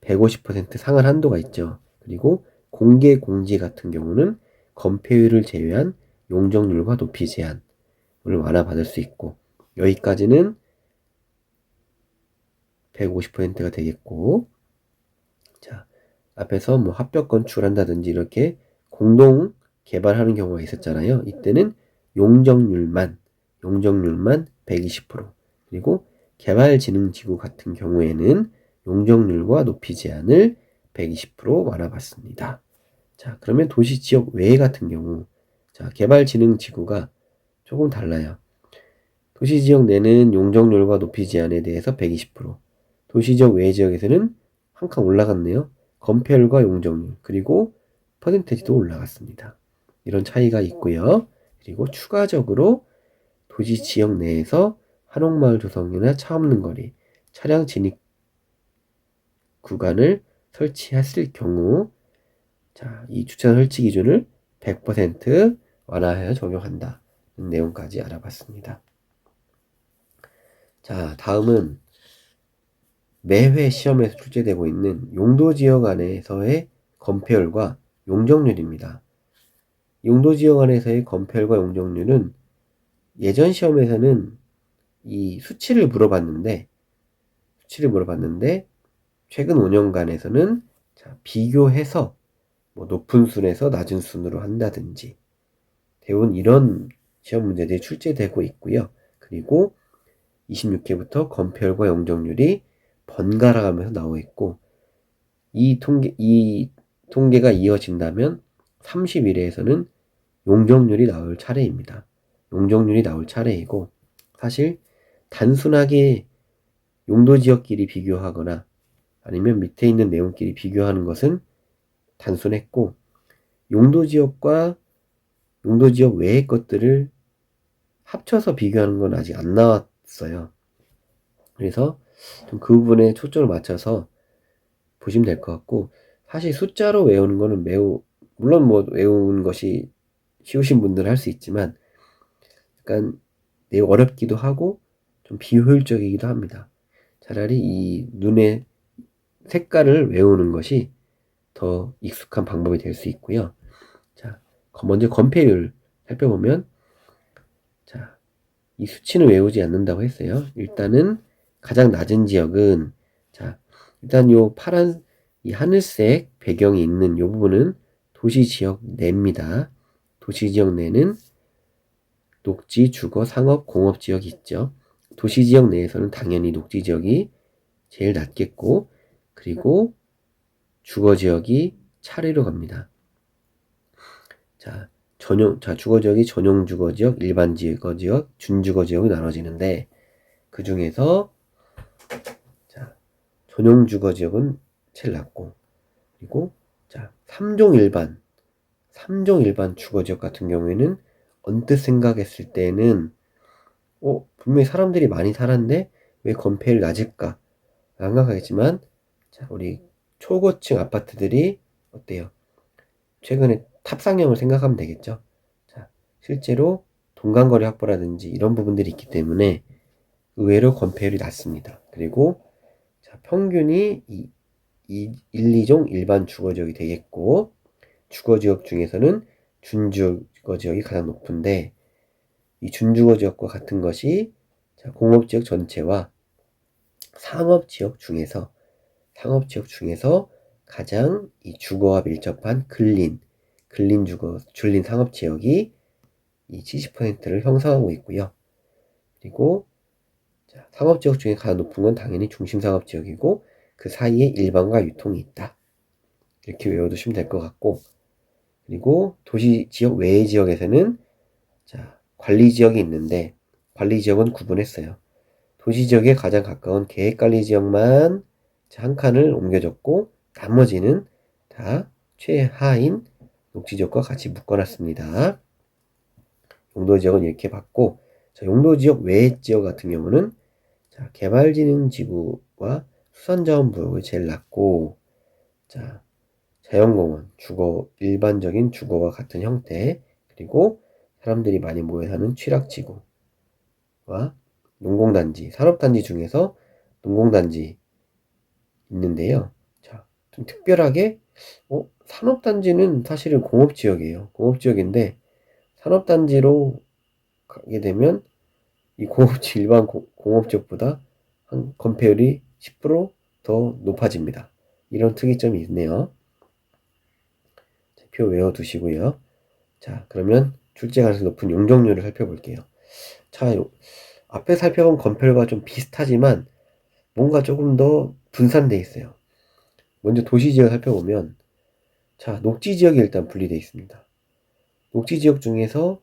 150% 상한 한도가 있죠. 그리고 공개 공지 같은 경우는 건폐율을 제외한 용적률과 높이 제한을 완화받을 수 있고 여기까지는 150%가 되겠고 자 앞에서 뭐 합벽 건축을 한다든지 이렇게 공동 개발하는 경우가 있었잖아요. 이때는 용적률만 120% 그리고 개발지능지구 같은 경우에는 용적률과 높이 제한을 120% 완화받습니다. 자, 그러면 도시지역 외 같은 경우 자, 개발지능지구가 조금 달라요. 도시지역 내는 용적률과 높이 제한에 대해서 120%, 도시지역 외 지역에서는 한 칸 올라갔네요. 건폐율과 용적률, 그리고 퍼센테이지도 올라갔습니다. 이런 차이가 있고요. 그리고 추가적으로 도시지역 내에서 한옥마을 조성이나 차 없는 거리, 차량 진입 구간을 설치했을 경우 자, 이 주차장 설치 기준을 100% 완화하여 적용한다. 내용까지 알아봤습니다. 자, 다음은 매회 시험에서 출제되고 있는 용도지역 안에서의 건폐율과 용적률입니다. 용도지역 안에서의 건폐율과 용적률은 예전 시험에서는 이 수치를 물어봤는데 최근 5년간에서는 자, 비교해서 뭐 높은 순에서 낮은 순으로 한다든지 대부분 이런 시험 문제들이 출제되고 있고요. 그리고 26회부터 건폐율과 용적률이 번갈아 가면서 나오고 있고 이 통계가 이어진다면 31회에서는 용적률이 나올 차례입니다. 용적률이 나올 차례이고 사실 단순하게 용도지역끼리 비교하거나 아니면 밑에 있는 내용끼리 비교하는 것은 단순했고 용도지역과 용도지역 외의 것들을 합쳐서 비교하는 건 아직 안 나왔어요. 그래서 좀 그 부분에 초점을 맞춰서 보시면 될 것 같고 사실 숫자로 외우는 거는 물론 뭐 외우는 것이 쉬우신 분들은 할 수 있지만 약간 내용 어렵기도 하고 좀 비효율적이기도 합니다. 차라리 이 눈의 색깔을 외우는 것이 더 익숙한 방법이 될 수 있고요. 자, 먼저 건폐율 살펴보면 자, 이 수치는 외우지 않는다고 했어요. 일단은 가장 낮은 지역은, 자, 일단 요 파란, 이 하늘색 배경이 있는 요 부분은 도시지역 내입니다. 도시지역 내는 녹지, 주거, 상업, 공업지역이 있죠. 도시지역 내에서는 당연히 녹지지역이 제일 낮겠고, 그리고 주거지역이 차례로 갑니다. 자, 주거지역이 전용 주거지역, 일반 주거지역, 준주거지역이 나눠지는데, 그 중에서, 자, 전용 주거지역은 제일 낮고, 그리고, 자, 3종 일반 주거지역 같은 경우에는, 언뜻 생각했을 때는, 분명히 사람들이 많이 살았는데, 왜 건폐율이 낮을까? 생각하겠지만, 자, 우리 초고층 아파트들이 어때요? 최근에 탑상형을 생각하면 되겠죠. 자, 실제로 동간거리 확보라든지 이런 부분들이 있기 때문에 의외로 건폐율이 낮습니다. 그리고 자, 평균이 1, 2종 일반 주거지역이 되겠고, 주거지역 중에서는 준주거지역이 가장 높은데, 이 준주거지역과 같은 것이 자, 공업지역 전체와 상업지역 중에서 가장 이 주거와 밀접한 줄린 상업지역이 이 70%를 형성하고 있고요. 그리고 자, 상업지역 중에 가장 높은 건 당연히 중심상업지역이고 그 사이에 일반과 유통이 있다. 이렇게 외워두시면 될 것 같고, 그리고 도시지역 외의 지역에서는 자, 관리지역이 있는데 관리지역은 구분했어요. 도시지역에 가장 가까운 계획관리지역만 한 칸을 옮겨줬고 나머지는 다 최하인 녹지지역과 같이 묶어놨습니다. 용도지역은 이렇게 봤고, 자, 용도지역 외의 지역 같은 경우는 자, 개발진흥지구와 수산자원부역이 제일 낮고, 자, 자연공원, 일반적인 주거와 같은 형태, 그리고 사람들이 많이 모여 사는 취락지구와 농공단지, 산업단지 중에서 농공단지 있는데요. 자, 좀 특별하게, 산업단지는 사실은 공업지역이에요. 공업지역인데, 산업단지로 가게 되면, 이 일반 공업지역보다 한 건폐율이 10%더 높아집니다. 이런 특이점이 있네요. 표 외워두시고요. 자, 그러면 출제 가능성이 높은 용적률을 살펴볼게요. 자, 앞에 살펴본 건폐율과 좀 비슷하지만 뭔가 조금 더 분산돼 있어요. 먼저 도시지역 살펴보면, 자, 녹지지역이 일단 분리되어 있습니다. 녹지지역 중에서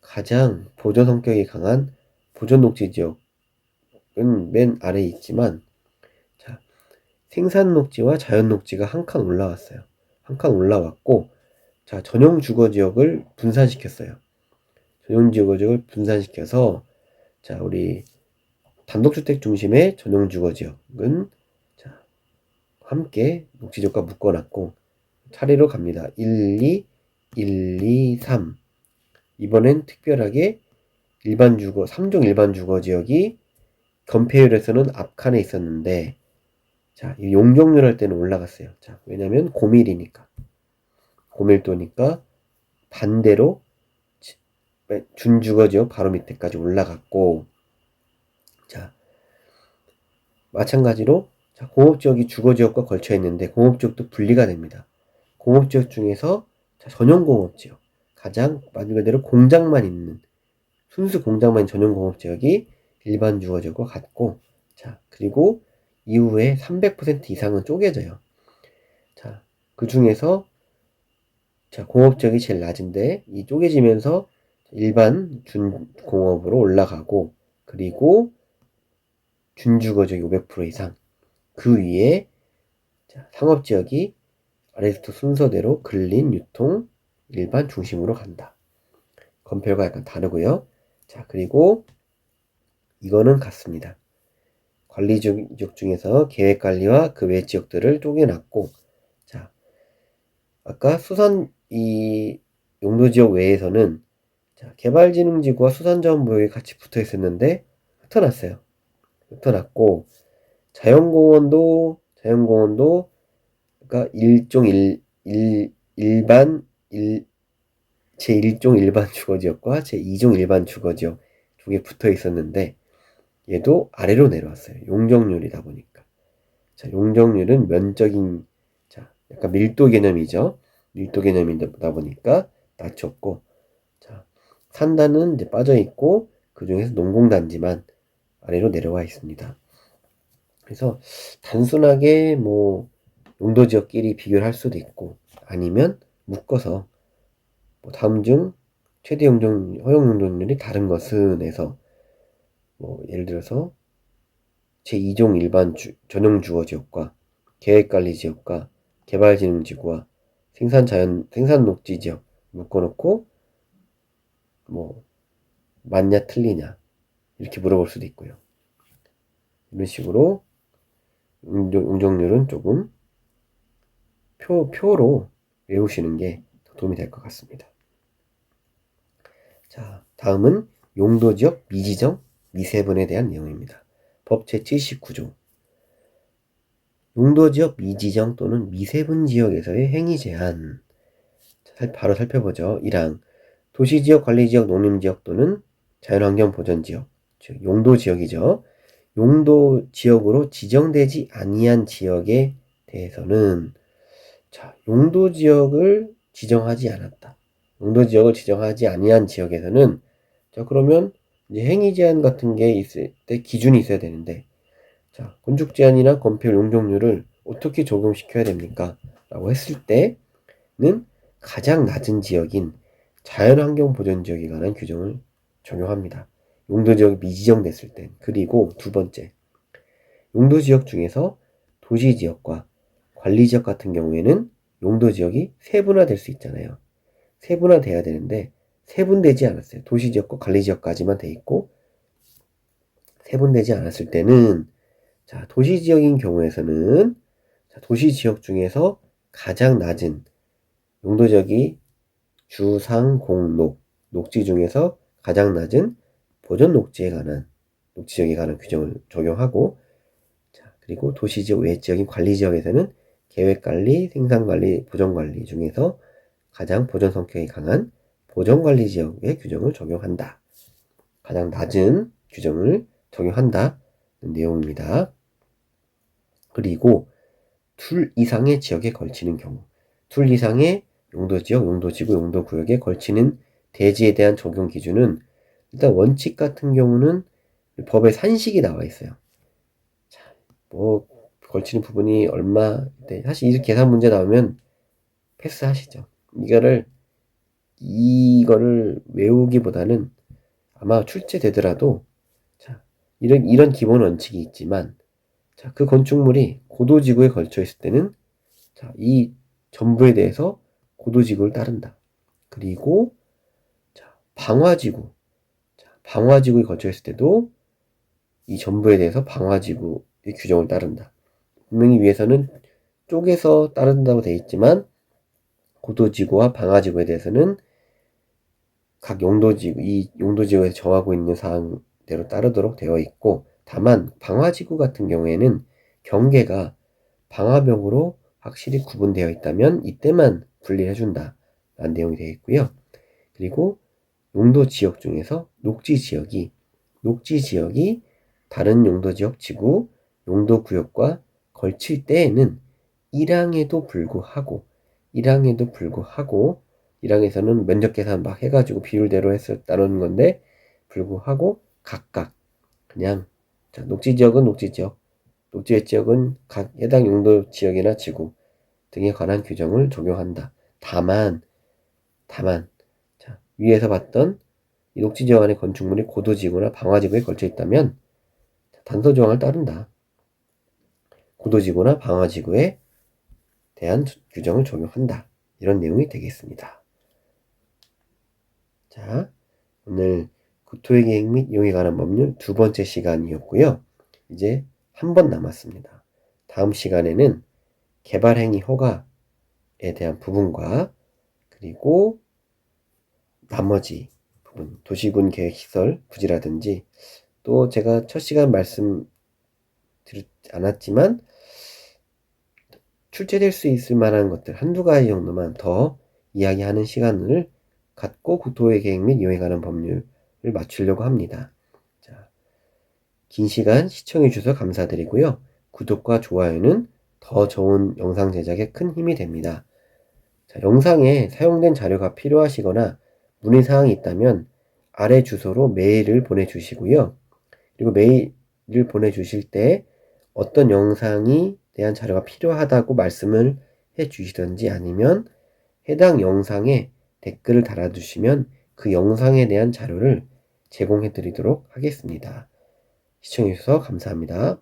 가장 보존 성격이 강한 보존 녹지지역은 맨 아래에 있지만, 자, 생산 녹지와 자연 녹지가 한 칸 올라왔어요. 한 칸 올라왔고, 자, 전용 주거지역을 분산시켰어요. 전용 주거지역을 분산시켜서, 자, 우리 단독주택 중심의 전용 주거지역은 자, 함께 녹지지역과 묶어놨고, 차례로 갑니다. 1, 2, 3. 이번엔 특별하게 3종 일반 주거지역이 건폐율에서는 앞칸에 있었는데, 자, 이 용적률 할 때는 올라갔어요. 자, 왜냐면 고밀도니까 반대로 준주거지역 바로 밑에까지 올라갔고, 자, 마찬가지로 자, 공업지역이 주거지역과 걸쳐 있는데 공업지역도 분리가 됩니다. 공업지역 중에서 자, 전용공업지역, 가장 말 그대로 순수 공장만 있는 전용공업지역이 일반 주거지역과 같고, 자, 그리고 이후에 300% 이상은 쪼개져요. 자, 그 중에서 자, 공업지역이 제일 낮은데 이 쪼개지면서 일반 준공업으로 올라가고, 그리고 준주거지역이 500% 이상, 그 위에 자, 상업지역이 아래부터 순서대로 근린, 유통, 일반 중심으로 간다. 건폐율과 약간 다르고요. 자, 그리고 이거는 같습니다. 관리 지역 중에서 계획관리와 그 외 지역들을 쪼개놨고, 자, 아까 이 용도지역 외에서는 자, 개발진흥지구와 수산자원부역이 같이 붙어 있었는데 흩어놨어요. 흩어놨고, 자연공원도 그러니까 제1종 일반 주거지역과 제2종 일반 주거지역 쪽에 붙어 있었는데, 얘도 아래로 내려왔어요. 용적률이다 보니까. 자, 용적률은 면적인, 자, 약간 밀도 개념이죠. 밀도 개념이다 보니까 낮췄고, 자, 산단은 이제 빠져 있고, 그 중에서 농공단지만 아래로 내려와 있습니다. 그래서 단순하게 뭐 용도 지역끼리 비교를 할 수도 있고, 아니면 묶어서 뭐 다음 중 최대 허용 용적률이 다른 것은 해서 뭐 예를 들어서 제2종 일반 전용 주거 지역과 계획관리 지역과 개발진흥지구와 생산녹지 지역 묶어놓고 뭐 맞냐 틀리냐 이렇게 물어볼 수도 있고요. 이런 식으로 용적률은 조금 표로 외우시는 게 더 도움이 될 것 같습니다. 자, 다음은 용도지역 미지정, 미세분에 대한 내용입니다. 법 제79조. 용도지역 미지정 또는 미세분 지역에서의 행위 제한. 바로 살펴보죠. 1항. 도시지역, 관리지역, 농림지역 또는 자연환경보전지역, 즉 용도지역이죠. 용도지역으로 지정되지 아니한 지역에 대해서는 자, 용도지역을 지정하지 않았다. 용도지역을 지정하지 아니한 지역에서는 자, 그러면 이제 행위 제한 같은 게 있을 때 기준이 있어야 되는데 자, 건축 제한이나 건폐율 용적률을 어떻게 적용시켜야 됩니까? 라고 했을 때는 가장 낮은 지역인 자연환경보전지역에 관한 규정을 적용합니다. 용도지역이 미지정됐을 땐. 그리고 두 번째, 용도지역 중에서 도시지역과 관리지역 같은 경우에는 용도지역이 세분화될 수 있잖아요. 세분화돼야 되는데 세분되지 않았어요. 도시지역과 관리지역까지만 돼 있고 세분되지 않았을 때는 자, 도시지역인 경우에서는 자, 도시지역 중에서 가장 낮은 용도지역이 주상공록 녹지 중에서 가장 낮은 보전 녹지에 관한 녹지지역에 관한 규정을 적용하고 자, 그리고 도시지역 외 지역인 관리지역에서는 계획관리, 생산관리, 보전관리 중에서 가장 보전 성격이 강한 보전관리지역의 규정을 적용한다. 가장 낮은 규정을 적용한다. 내용입니다. 그리고 둘 이상의 지역에 걸치는 경우 둘 이상의 용도지역, 용도지구, 용도구역에 걸치는 대지에 대한 적용 기준은 일단 원칙 같은 경우는 법에 산식이 나와 있어요. 자, 뭐 걸치는 부분이 얼마 사실 이렇게 계산 문제 나오면 패스하시죠. 이거를 외우기보다는 아마 출제되더라도 자, 이런 기본 원칙이 있지만 자, 그 건축물이 고도지구에 걸쳐 있을 때는 자, 이 전부에 대해서 고도지구를 따른다. 그리고 자, 방화지구에 걸쳐 있을 때도 이 전부에 대해서 방화지구의 규정을 따른다. 분명히 위에서는 쪼개서 따른다고 되어 있지만 고도지구와 방화지구에 대해서는 각 이 용도지구에서 정하고 있는 사항대로 따르도록 되어 있고 다만 방화지구 같은 경우에는 경계가 방화벽으로 확실히 구분되어 있다면 이때만 분리해준다 라는 내용이 되어 있고요. 그리고 용도지역 중에서 녹지지역이 다른 용도지역 지구, 용도구역과 걸칠 때에는 1항에도 불구하고 1항에서는 면적 계산 막 해가지고 비율대로 했었다는 건데 불구하고 각각 그냥 자, 녹지지역은 녹지지역은 각 해당 용도 지역이나 지구 등에 관한 규정을 적용한다. 다만 자, 위에서 봤던 이 녹지지역 안에 건축물이 고도지구나 방화지구에 걸쳐 있다면 단서 조항을 따른다. 고도지구나 방화지구에 대한 규정을 적용한다. 이런 내용이 되겠습니다. 자, 오늘 구토의 계획 및 이용에 관한 법률 두 번째 시간이었고요. 이제 한 번 남았습니다. 다음 시간에는 개발행위 허가에 대한 부분과 그리고 나머지 부분, 도시군 계획시설 부지라든지 또 제가 첫 시간 말씀드리지 않았지만 출제될 수 있을 만한 것들 한두 가지 정도만 더 이야기하는 시간을 갖고 구토의 계획 및 이용에 관한 법률을 맞추려고 합니다. 자, 긴 시간 시청해 주셔서 감사드리고요. 구독과 좋아요는 더 좋은 영상 제작에 큰 힘이 됩니다. 자, 영상에 사용된 자료가 필요하시거나 문의사항이 있다면 아래 주소로 메일을 보내주시고요. 그리고 메일을 보내주실 때 어떤 영상이 대한 자료가 필요하다고 말씀을 해 주시든지 아니면 해당 영상에 댓글을 달아주시면 그 영상에 대한 자료를 제공해 드리도록 하겠습니다. 시청해 주셔서 감사합니다.